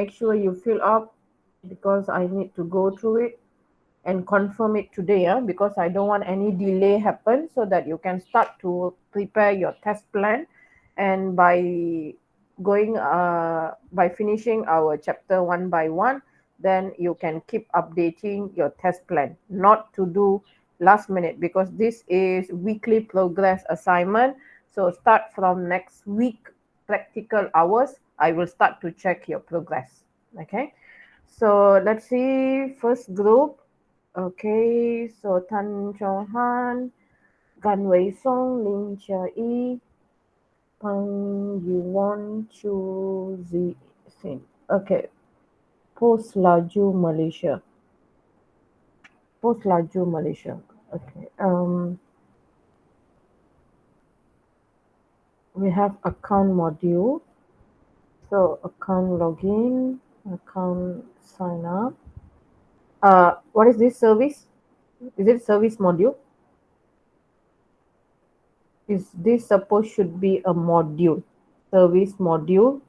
make sure you fill up because I need to go through it and confirm it today, because I don't want any delay happen, so that you can start to prepare your test plan. And by finishing our chapter one by one, then you can keep updating your test plan, not to do last minute, because this is weekly progress assignment. So start from next week practical hours, I will start to check your progress. Okay, so let's see first group. Okay, so Tan Chong Han, Gan Wei Song, Lin Chia Yi, Pang Yuan, Chu Zi Xin. Okay, Post Laju Malaysia. Post Laju Malaysia. Okay. We have account module. So account login, account sign up. What is this service? Is it service module? Is this supposed should be a module? Service module.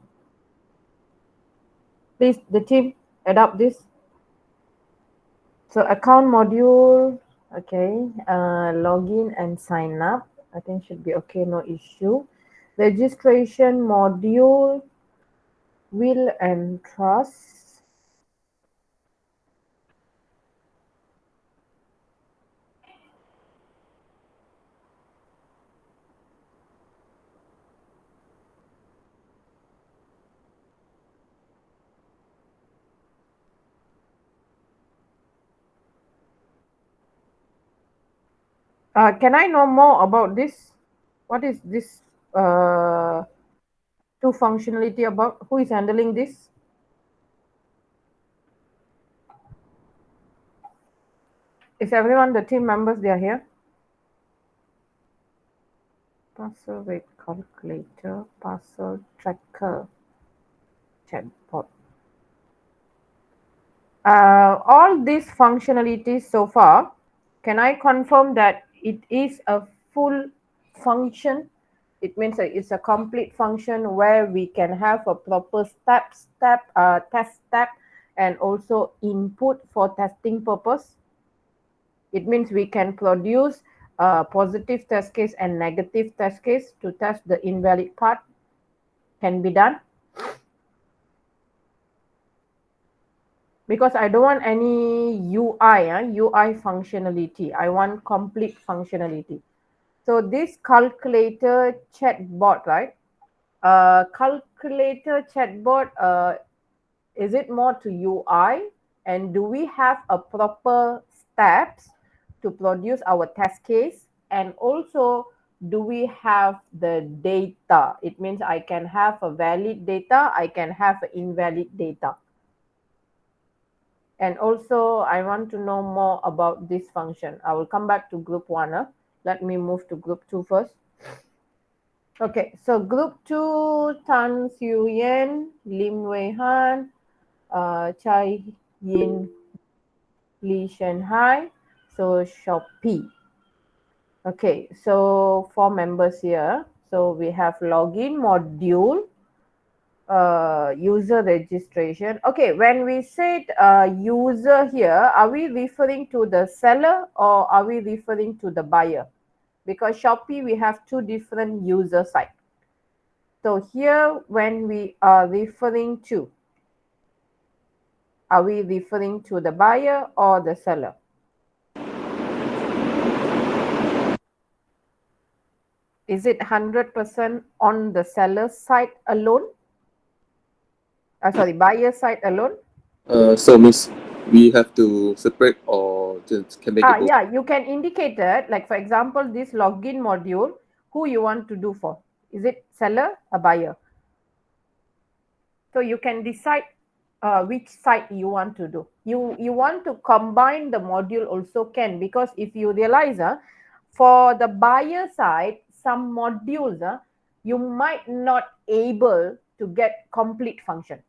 Please, the team, adopt this. So account module, okay. Login and sign up, I think should be okay, no issue. Registration module, will and trust. Can I know more about this? What is this two functionality about? Who is handling this? Is everyone the team members, they are here? Parcel weight calculator, parcel tracker, chatbot. All these functionalities so far, can I confirm that it is a full function? It means that it's a complete function where we can have a proper test step, and also input for testing purpose. It means we can produce a positive test case and negative test case to test the invalid part. Can be done. Because I don't want any UI functionality. I want complete functionality. So this calculator chatbot, right? Calculator chatbot, is it more to UI? And do we have a proper steps to produce our test case? And also, do we have the data? It means I can have a valid data, I can have invalid data. And also, I want to know more about this function. I will come back to group one. Let me move to group two first. Okay, so group two, Tan Siu Yen, Lim Wei Han, Chai Yin, Li Shanghai, so Shopee. Okay, so 4 members here. So we have login module, user registration. Okay, when we said user here, are we referring to the seller or are we referring to the buyer? Because Shopee, we have two different user sites. So here, when we are referring to, are we referring to the buyer or the seller? Is it 100% on the seller side alone? Sorry, buyer side alone? So miss, we have to separate or just can make it both? Yeah, you can indicate that, like for example, this login module, who you want to do for. Is it seller or buyer? So you can decide which side you want to do. You want to combine the module also can, because if you realize for the buyer side, some modules you might not able to get complete function.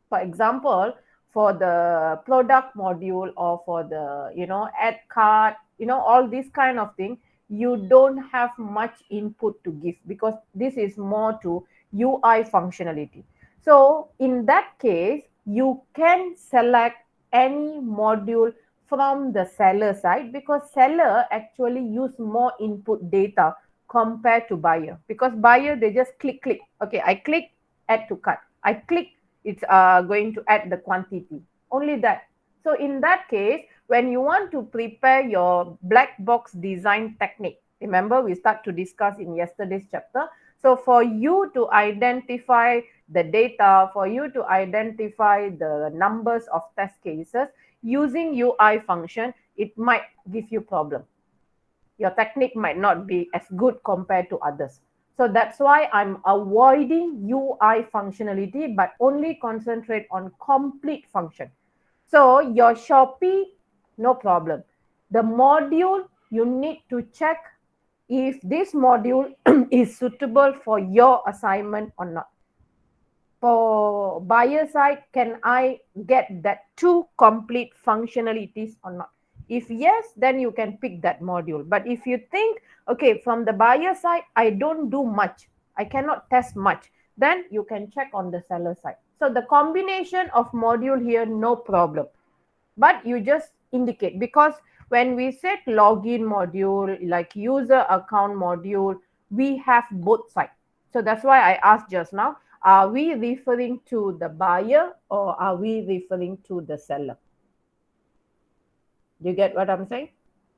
For example, for the product module or for the add card, all these kind of thing, you don't have much input to give, because this is more to UI functionality. So in that case, you can select any module from the seller side, because seller actually use more input data compared to buyer. Because buyer, they just click, okay, I click add to cart, I click, it's going to add the quantity, only that. So in that case, when you want to prepare your black box design technique, remember we start to discuss in yesterday's chapter. So for you to identify the data, for you to identify the numbers of test cases using UI function, it might give you problem. Your technique might not be as good compared to others. So that's why I'm avoiding UI functionality, but only concentrate on complete function. So your Shopee, no problem. The module, you need to check if this module is suitable for your assignment or not. For buyer side, can I get that two complete functionalities or not? If yes, then you can pick that module. But if you think, okay, from the buyer side, I don't do much, I cannot test much, then you can check on the seller side. So the combination of module here, no problem. But you just indicate, because when we set login module, like user account module, we have both sides. So that's why I asked just now, are we referring to the buyer or are we referring to the seller? Do you get what I'm saying?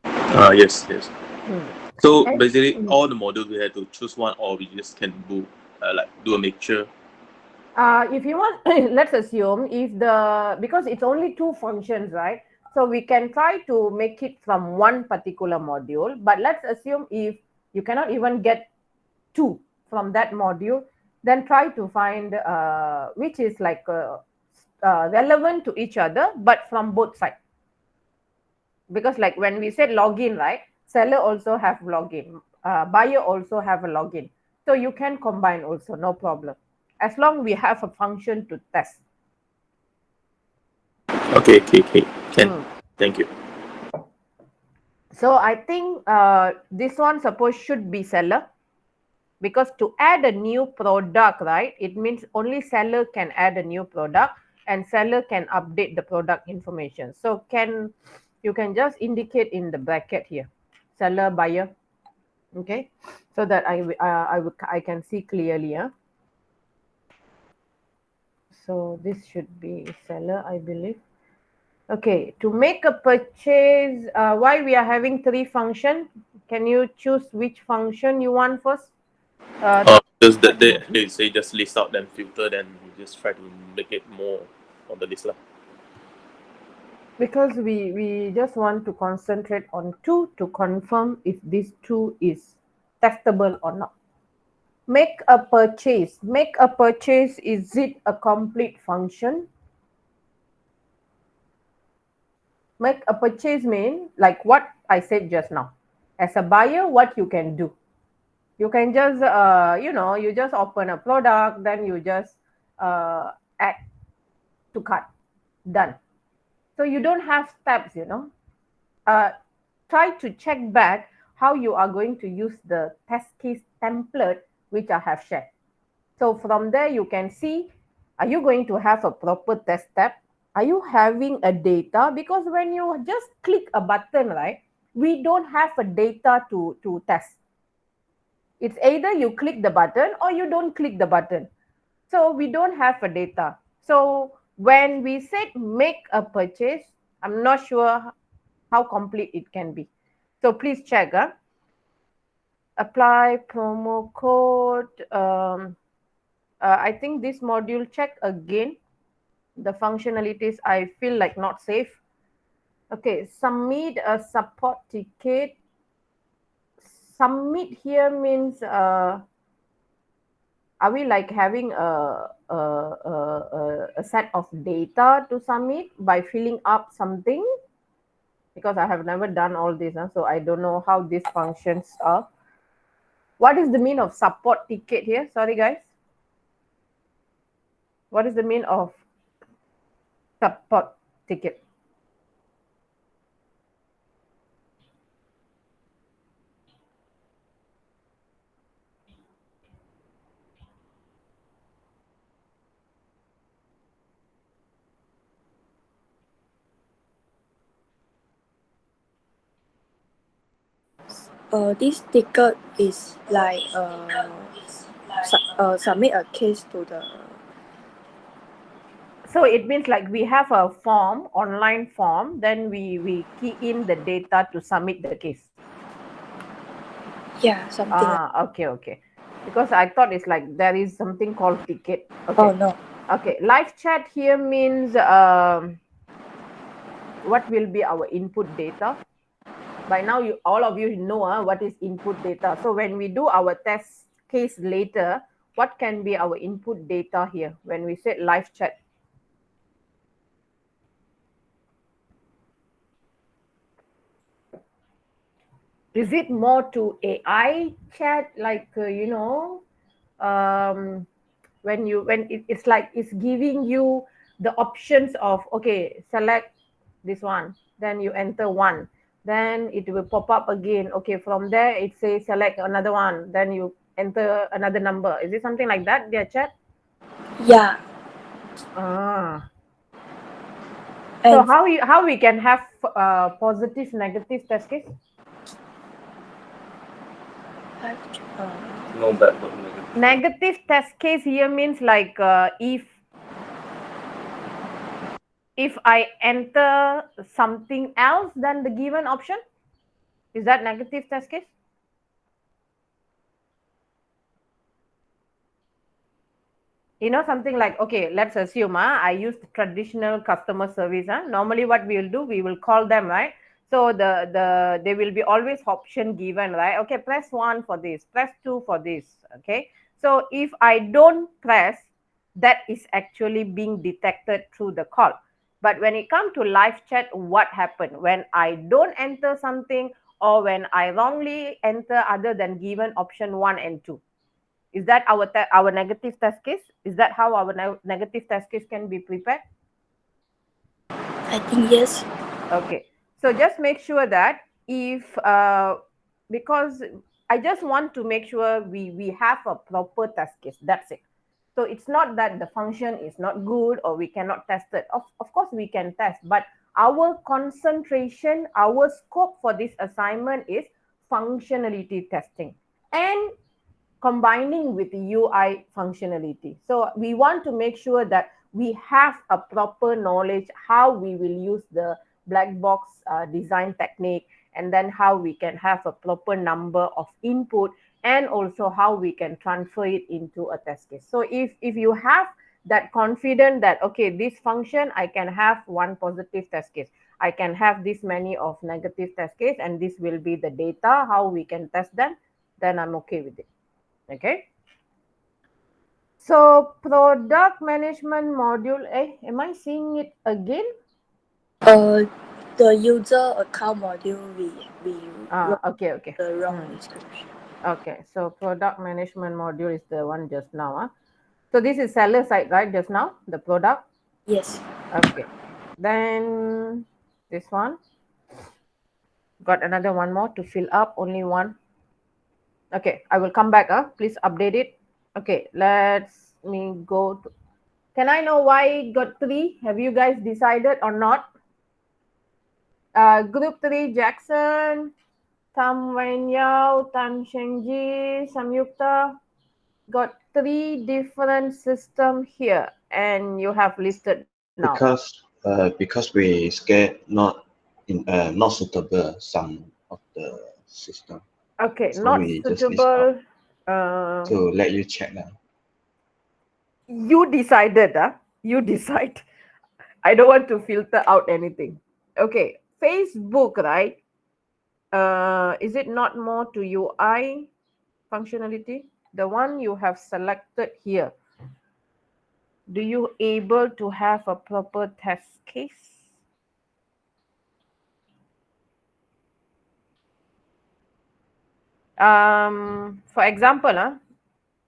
Yes, yes. Hmm. So And basically, all the modules we had to choose one, or we just can do like do a mixture. if you want, let's assume if the, because it's only two functions, right? So we can try to make it from one particular module, but let's assume if you cannot even get two from that module, then try to find which is like relevant to each other, but from both sides. Because like when we said login, right, seller also have login, buyer also have a login, so you can combine also, no problem, as long we have a function to test. Okay, okay, okay. Can. Hmm. Thank you. So I think this one suppose should be seller, because to add a new product, right, it means only seller can add a new product and seller can update the product information. So can, you can just indicate in the bracket here, seller, buyer, okay, so that I can see clearly. So this should be seller, I believe. Okay, to make a purchase, why we are having three function? Can you choose which function you want first? Uh, Because that they say just list out then filter, then we just try to make it more on the list lah. because we just want to concentrate on two to confirm if this two is testable or not. Make a purchase. Make a purchase, is it a complete function? Make a purchase mean like what I said just now. As a buyer, what you can do? You can just you just open a product, then you just add to cart, done. So you don't have steps. uh, Try to check back how you are going to use the test case template which I have shared. So from there you can see, are you going to have a proper test step? Are you having a data? Because when you just click a button, right, we don't have a data to test. It's either you click the button or you don't click the button. So we don't have a data. So when we said make a purchase, I'm not sure how complete it can be. So please check. Apply promo code. I think this module, check again. The functionalities I feel like not safe. Okay, submit a support ticket. Submit here means are we like having a set of data to submit by filling up something? Because I have never done all this, so I don't know how these functions are. What is the mean of support ticket here? Sorry, guys. What is the mean of support ticket? This ticket is like submit a case to the. So it means like we have a form, online form, then we key in the data to submit the case. Yeah, something like. Okay, okay. Because I thought it's like there is something called ticket. Oh Okay. no. Okay. Live chat here means what will be our input data? By now, you all of you know what is input data. So when we do our test case later, what can be our input data here when we say live chat? Is it more to AI chat, like it's like it's giving you the options of, okay, select this one, then you enter one, then it will pop up again. Okay, from there it says select another one, then you enter another number. Is it something like that, their chat? Yeah, Ah, so and how we can have positive negative test case? No bad, but negative. Negative test case here means like if I enter something else than the given option, is that negative test case? Something like, okay, let's assume I use traditional customer service. Normally what we will do, we will call them, right? So there will be always option given, right? Okay, press 1 for this, press 2 for this. Okay, so if I don't press, that is actually being detected through the call. But when it comes to live chat, what happened when I don't enter something, or when I wrongly enter other than given option 1 and 2? Is that our negative test case? Is that how our negative test case can be prepared? I think yes. Okay. So just make sure that if because I just want to make sure we have a proper test case. That's it. So it's not that the function is not good or we cannot test it. Of course we can test, but our concentration, our scope for this assignment is functionality testing and combining with UI functionality. So we want to make sure that we have a proper knowledge how we will use the black box design technique, and then how we can have a proper number of input, and also how we can transfer it into a test case. So if you have that confident that, okay, this function I can have one positive test case, I can have this many of negative test case, and this will be the data how we can test them, then I'm okay with it. Okay. So product management module, am I seeing it again? Uh, the user account module we wrote Okay, okay. the wrong description. Okay, so product management module is the one just now. So this is seller side, right? Just now, the product. Yes. Okay. Then this one. Got another one more to fill up, only one. Okay, I will come back. Please update it. Okay, let's me go to. Can I know why got three? Have you guys decided or not? Group 3, Jackson, Tam Wen Yao, Tan Shengji, Samyukta, got three different system here, and you have listed now. Because we scared not suitable some of the system, Okay, so not we just list out suitable. Uh, to let you check now. you decided, you decide. I don't want to filter out anything. Okay, Facebook, right? Is it not more to UI functionality? The one you have selected here, do you able to have a proper test case? For example,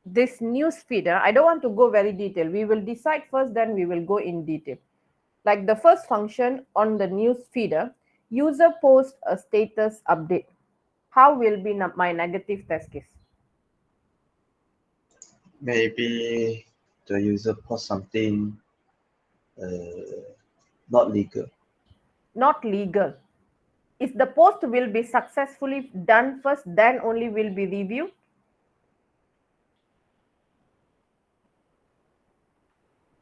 this news feed, I don't want to go very detailed. We will decide first, then we will go in detail. Like the first function on the news feeder, user post a status update. How will be my negative test case? Maybe the user post something not legal. Not legal. Is the post will be successfully done first, then only will be reviewed?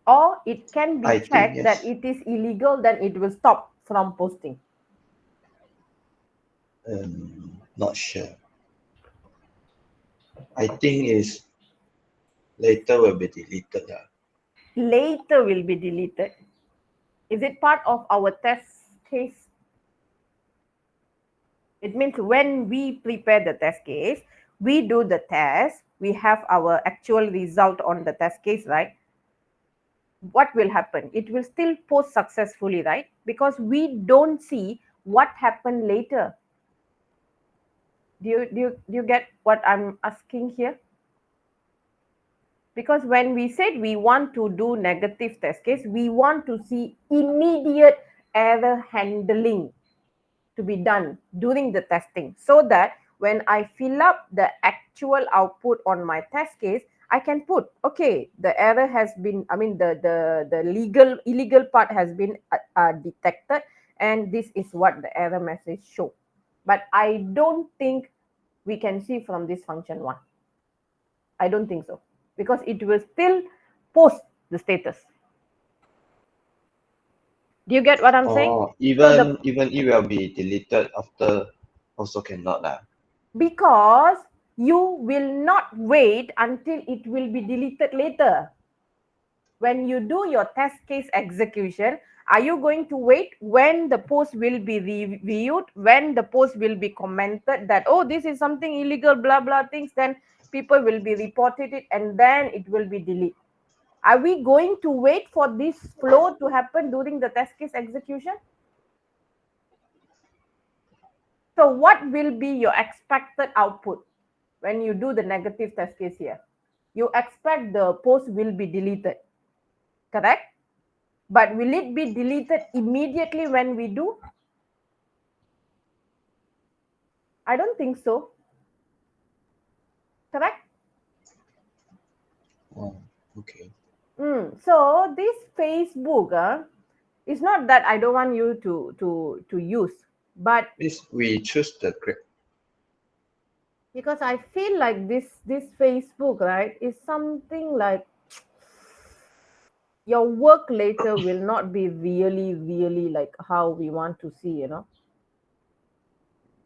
Or it can be I think checked that yes. it is illegal, then it will stop from posting. Not sure. I think is later will be deleted. Later will be deleted. Is it part of our test case? It means when we prepare the test case, we do the test, we have our actual result on the test case, right? What will happen? It will still post successfully, right? Because we don't see what happened later. Do you get what I'm asking here? Because when we said we want to do negative test case, we want to see immediate error handling to be done during the testing, so that when I fill up the actual output on my test case, I can put, okay, the error has been, I mean, the legal illegal part has been detected, and this is what the error message show. But I don't think we can see from this function one. I don't think so, because it will still post the status. Do you get what I'm saying? Or So the even it will be deleted after also cannot lah. because you will not wait until it will be deleted later. When you do your test case execution, are you going to wait when the post will be reviewed, when the post will be commented that, oh, this is something illegal, blah blah things, then people will be reported it, and then it will be deleted? Are we going to wait for this flow to happen during the test case execution? So what will be your expected output when you do the negative test case here? You expect the post will be deleted, correct? But will it be deleted immediately when we do? I don't think so, correct? Oh, okay. So this Facebook, it's not that I don't want you to use, but Means we choose the grade. because I feel like this Facebook, right, is something like your work later will not be really like how we want to see.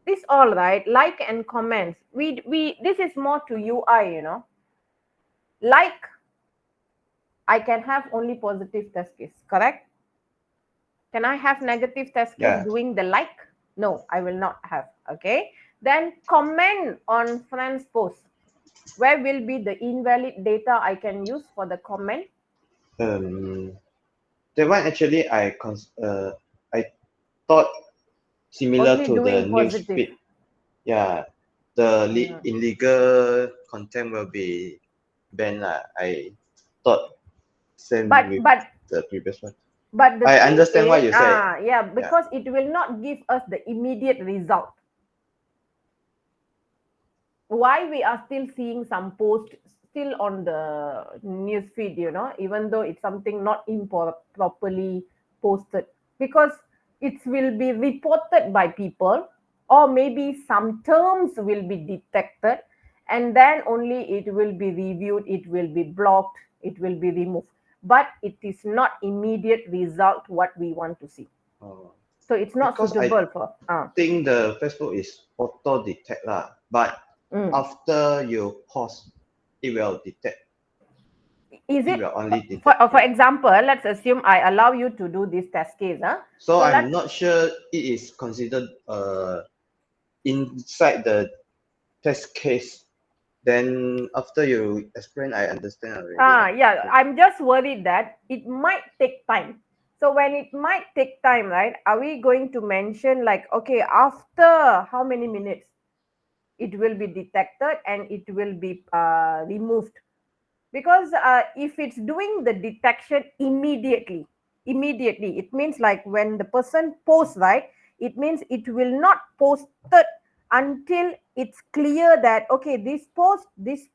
This all right, like and comments, we this is more to UI. Like, I can have only positive test case, correct? Can I have negative test case Yeah. doing the like? No, I will not have. Okay, then comment on friends post. Where will be the invalid data I can use for the comment? That one actually I thought similar Only to the doing news positive. feed. Yeah, the illegal content will be banned lah. I thought same but with but the previous one. but the I thing understand what is, you said. yeah, Yeah. because it will not give us the immediate result. Why we are still seeing some post still on the news feed, even though it's something not properly posted, because it will be reported by people, or maybe some terms will be detected, and then only it will be reviewed, it will be blocked, it will be removed, but it is not immediate result what we want to see. So it's not Because I suitable for think the Facebook is auto detect lah, but after you pause, it will detect. Is It it, will only detect. for Yeah. example, let's assume I allow you to do this test case, So so I'm let's not sure it is considered inside the test case. Then after you explain, I understand already. yeah, I'm just worried that it might take time. So when it might take time, right, are we going to mention like, okay, after how many minutes it will be detected and it will be removed? Because if it's doing the detection immediately, it means like when the person posts, right, it means it will not post it until it's clear that, okay, this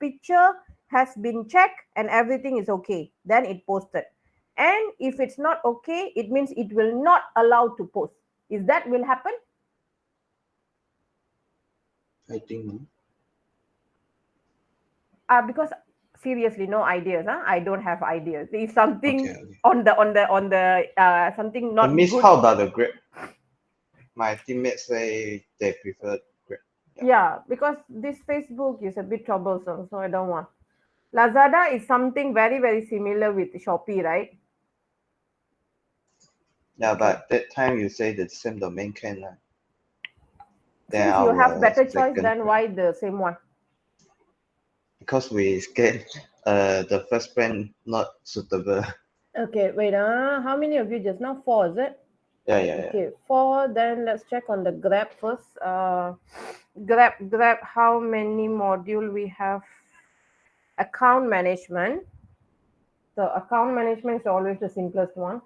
picture has been checked and everything is okay, then it posted. And if it's not okay, it means it will not allow to post. Is that will happen? I think no. Because seriously, no ideas. Huh? I don't have ideas. If something Okay. on the something not Miss, good. how about the grade? My teammates say they prefer grade. Yeah, because this Facebook is a bit troublesome, so I don't want. Lazada is something very, very similar with Shopee, right? Yeah, Okay. but that time you say the same domain can. Then Since you have our better choice, second then brand. why the same one? Because we scared the first brand not suitable. Okay, wait. How many of you just now? 4, is it? Yeah. Okay, 4. Then let's check on the Grab first. Grab. How many module we have? Account management. So account management is always the simplest one.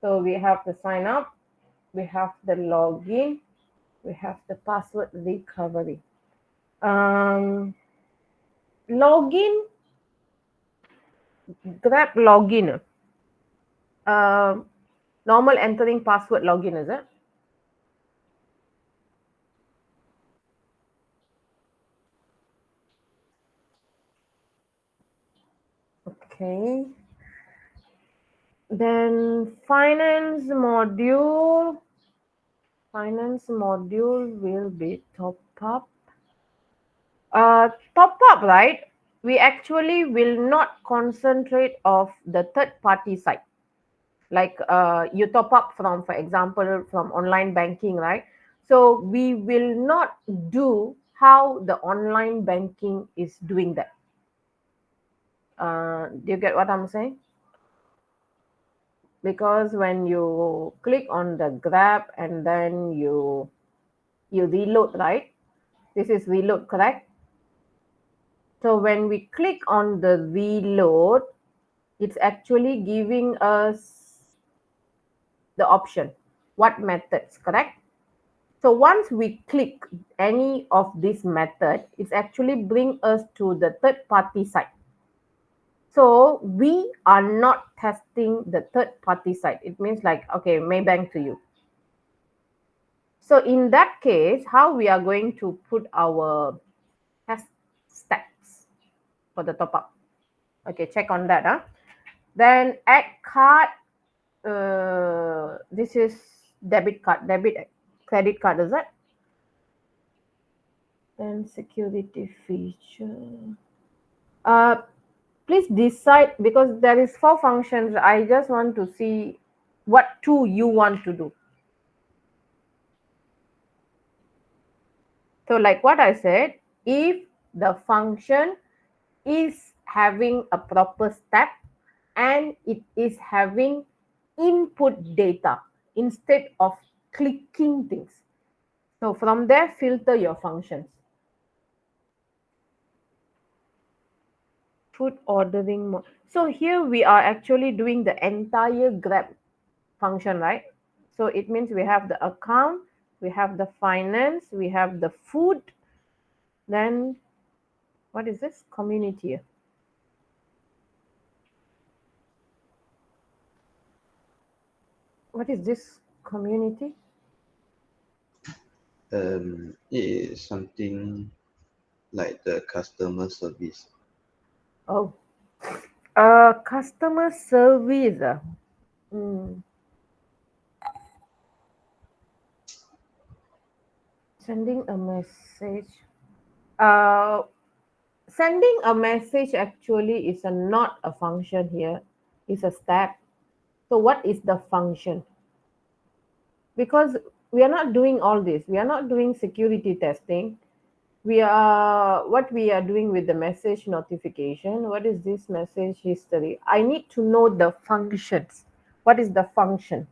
So we have the sign up, we have the login, we have the password recovery. Login, Grab login. Normal entering password login, is it? Okay. Then finance module will be top up. Top up, right? We actually will not concentrate of the third party side. Like you top up from, for example, from online banking, right? So we will not do how the online banking is doing that. Do you get what I'm saying? Because when you click on the Grab and then you reload, right? This is reload, correct? So when we click on the reload, it's actually giving us the option what methods, correct? So once we click any of this method, it's actually bring us to the third party side. So we are not testing the third party side. It means like, okay, Maybank to you. So in that case, how we are going to put our test steps for the top up? Okay, check on that. Then add card. This is debit credit card, is it? And security feature. Uh, Please decide because there is 4 functions. I just want to see what 2 you want to do. So like what I said, if the function is having a proper step and it is having input data instead of clicking things. So from there, filter your functions. Food ordering. So here we are actually doing the entire Grab function, right? So it means we have the account, we have the finance, we have the food, then what is this? Community. What is this community? It is something like the customer service. Oh, customer service. Sending a message. Uh, Sending a message actually is not a function here. It's a step. So what is the function? Because we are not doing all this. We are not doing security testing. What we are doing with the message notification. What is this message history? I need to know the functions. What is the function?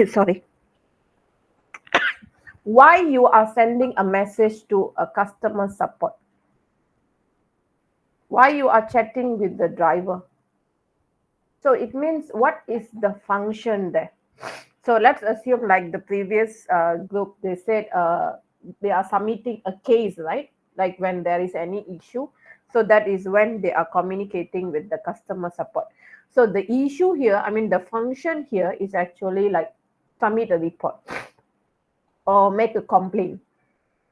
Sorry. Why you are sending a message to a customer support? Why you are chatting with the driver? So it means what is the function there? So let's assume like the previous group, they said they are submitting a case, right? Like when there is any issue. So that is when they are communicating with the customer support. So the issue here, I mean, the function here is actually like submit a report or make a complaint.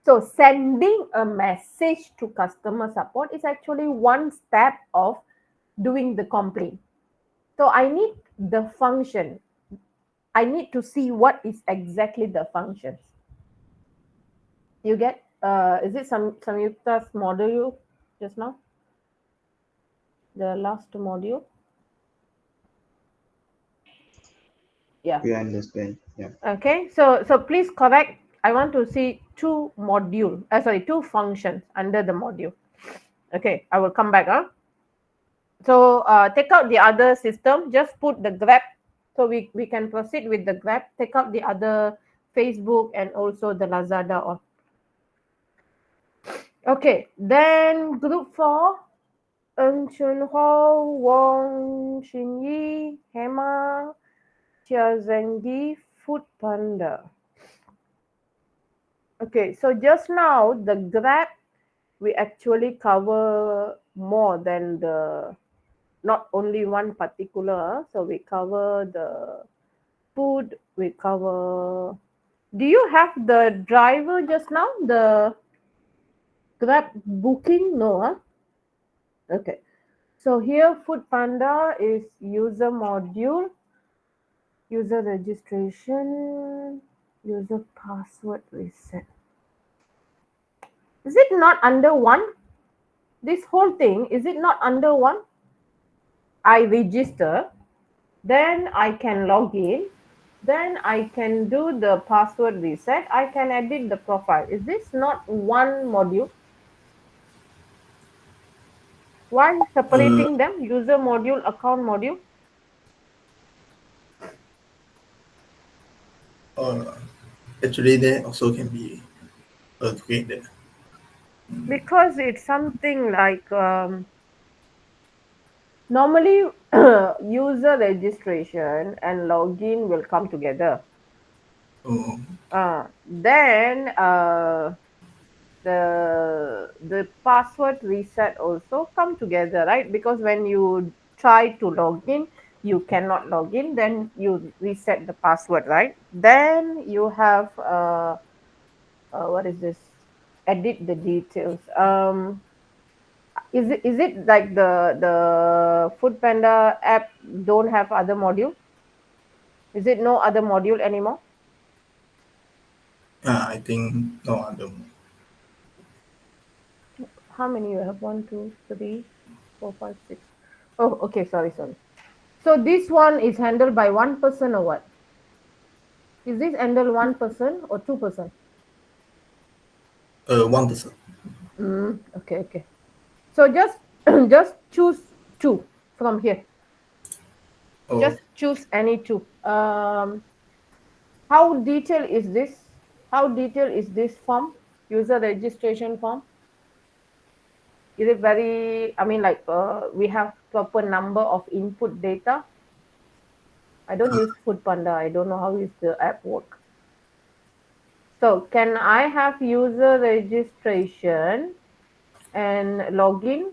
So sending a message to customer support is actually one step of doing the complaint. So I need the function. I need to see what is exactly the functions. You get, is it Samyukta's module just now? The last module? Yeah. We understand. Yeah. Okay. So please correct. I want to see two functions under the module. Okay. I will come back. So take out the other system. Just put the Grab. So we can proceed with the Grab. Take out the other Facebook and also the Lazada. Okay. Then group 4. Eng Chun Ho, Wong Shin Yi, Hema, Chia Zenggi, Food Panda. Okay, so just now the Grab we actually cover more than not only one particular. So we cover the food, we cover. Do you have the driver just now? The Grab booking? No, huh? Okay. So here Food Panda is user module, user registration, user password reset. Is it not under one? This whole thing, is it not under one? I register, then I can log in, then I can do the password reset, I can edit the profile. Is this not one module? Why Uh, separating them? User module, account module? uh, Actually, there also can be together. Because it's something like normally user registration and login will come together. Oh, Then the password reset also come together, right? Because when you try to log in, you cannot log in. Then you reset the password, right? Then you have what is this? Edit the details. Is it like the Food Panda app don't have other module? Is it no other module anymore? I think no other. How many you have? One, two, three, four, five, six. Oh, okay. Sorry. So this one is handled by one person or what? Is this handled one person or 2%? 1%. Okay. So just just choose two from here. Oh, Just choose any two. How detailed is this? How detailed is this form? User registration form? Is it very? I mean, like we have proper number of input data. I don't use Food Panda. I don't know how is the app work. So can I have user registration and login?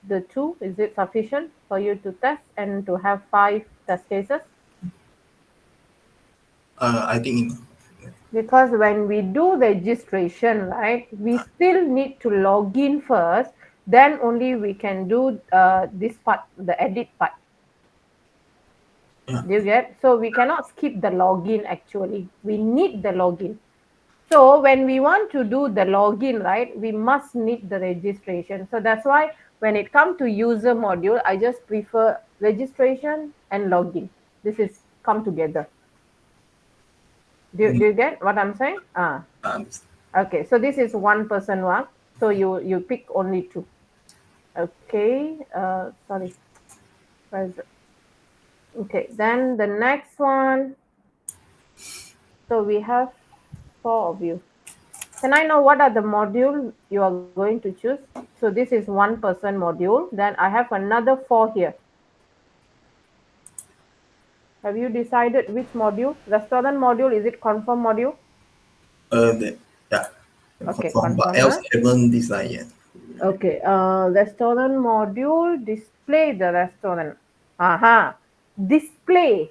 The two, is it sufficient for you to test and to have 5 test cases? I think Because when we do registration, right, we still need to log in first, then only we can do this part, the edit part. yeah. Do you get? So we cannot skip the login actually. We need the login. So when we want to do the login, right, we must need the registration. So that's why when it comes to user module, I just prefer registration and login. This is come together. Do you get what I'm saying? Understand. Okay. So this is one person one. So you pick only two. Okay. Sorry. Okay. Then the next one. So we have 4 of you. Can I know what are the module you are going to choose? So this is one person module. Then I have another 4 here. Have you decided which module? Restaurant module, is it confirm module? Yeah, Okay, confirm, but confirm. else haven't decided yet. Okay, restaurant module, display the restaurant. Aha, display.